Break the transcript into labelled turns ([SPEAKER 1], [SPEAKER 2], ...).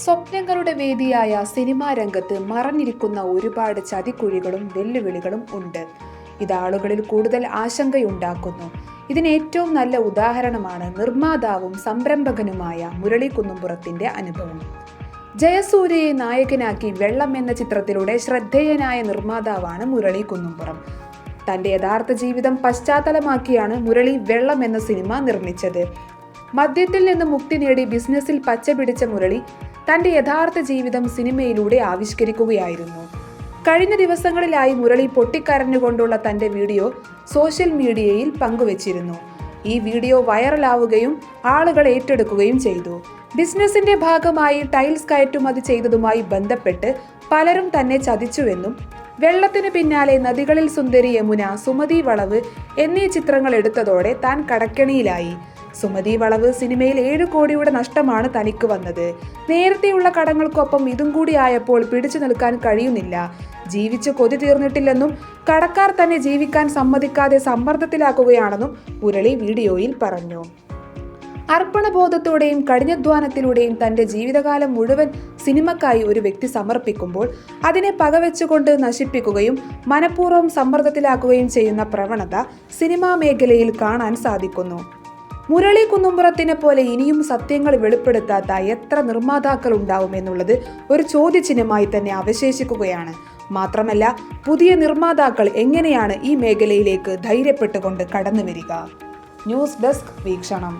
[SPEAKER 1] സ്വപ്നങ്ങളുടെ വേദിയായ സിനിമാ രംഗത്ത് മറഞ്ഞിരിക്കുന്ന ഒരുപാട് ചതിക്കുഴികളും വെല്ലുവിളികളും ഉണ്ട്. ഇത് ആളുകളിൽ കൂടുതൽ ആശങ്കയുണ്ടാക്കുന്നു. ഇതിന് ഏറ്റവും നല്ല ഉദാഹരണമാണ് നിർമ്മാതാവും സംരംഭകനുമായ മുരളി കുന്നുംപുറത്തിന്റെ അനുഭവം. ജയസൂര്യയെ നായകനാക്കി വെള്ളം എന്ന ചിത്രത്തിലൂടെ ശ്രദ്ധേയനായ നിർമ്മാതാവാണ് മുരളി കുന്നുംപുറം. തന്റെ യഥാർത്ഥ ജീവിതം പശ്ചാത്തലമാക്കിയാണ് മുരളി വെള്ളം എന്ന സിനിമ നിർമ്മിച്ചത്. മദ്യത്തിൽ നിന്ന് മുക്തി നേടി ബിസിനസ്സിൽ പച്ചപിടിച്ച മുരളി തന്റെ യഥാർത്ഥ ജീവിതം സിനിമയിലൂടെ ആവിഷ്കരിക്കുകയായിരുന്നു. കഴിഞ്ഞ ദിവസങ്ങളിലായി മുരളി പൊട്ടിക്കരഞ്ഞുകൊണ്ടുള്ള തന്റെ വീഡിയോ സോഷ്യൽ മീഡിയയിൽ പങ്കുവച്ചിരുന്നു. ഈ വീഡിയോ വൈറലാവുകയും ആളുകൾ ഏറ്റെടുക്കുകയും ചെയ്തു. ബിസിനസിന്റെ ഭാഗമായി ടൈൽസ് കയറ്റുമതി ചെയ്തതുമായി ബന്ധപ്പെട്ട് പലരും തന്നെ ചതിച്ചുവെന്നും വെള്ളത്തിനു പിന്നാലെ നദികളിൽ സുന്ദരി യമുന, സുമതി വളവ് എന്നീ ചിത്രങ്ങൾ എടുത്തതോടെ താൻ കടക്കെണിയിലായി. സുമതി വളവ് സിനിമയിൽ 7 കോടിയുടെ നഷ്ടമാണ് തനിക്ക് വന്നത്. നേരത്തെയുള്ള കടങ്ങൾക്കൊപ്പം ഇതും കൂടി ആയപ്പോൾ പിടിച്ചു നിൽക്കാൻ കഴിയുന്നില്ല. ജീവിച്ച് കൊതി തീർന്നിട്ടില്ലെന്നും കടക്കാർ തന്നെ ജീവിക്കാൻ സമ്മതിക്കാതെ സമ്മർദ്ദത്തിലാക്കുകയാണെന്നും മുരളി വീഡിയോയിൽ പറഞ്ഞു. അർപ്പണബോധത്തോടെയും കഠിനാധ്വാനത്തിലൂടെയും തന്റെ ജീവിതകാലം മുഴുവൻ സിനിമക്കായി ഒരു വ്യക്തി സമർപ്പിക്കുമ്പോൾ അതിനെ പകവെച്ചുകൊണ്ട് നശിപ്പിക്കുകയും മനഃപൂർവ്വം സമ്മർദ്ദത്തിലാക്കുകയും ചെയ്യുന്ന പ്രവണത സിനിമാ മേഖലയിൽ കാണാൻ സാധിക്കുന്നു. മുരളി കുന്നുംപുറത്തിനെ പോലെ ഇനിയും സത്യങ്ങൾ വെളിപ്പെടുത്താത്ത എത്ര നിർമ്മാതാക്കൾ ഉണ്ടാവും എന്നുള്ളത് ഒരു ചോദ്യചിഹ്നമായി തന്നെ അവശേഷിക്കുകയാണ്. മാത്രമല്ല, പുതിയ നിർമ്മാതാക്കൾ എങ്ങനെയാണ് ഈ മേഖലയിലേക്ക് ധൈര്യപ്പെട്ടുകൊണ്ട് കടന്നു വരിക? ന്യൂസ് ഡെസ്ക് വീക്ഷണം.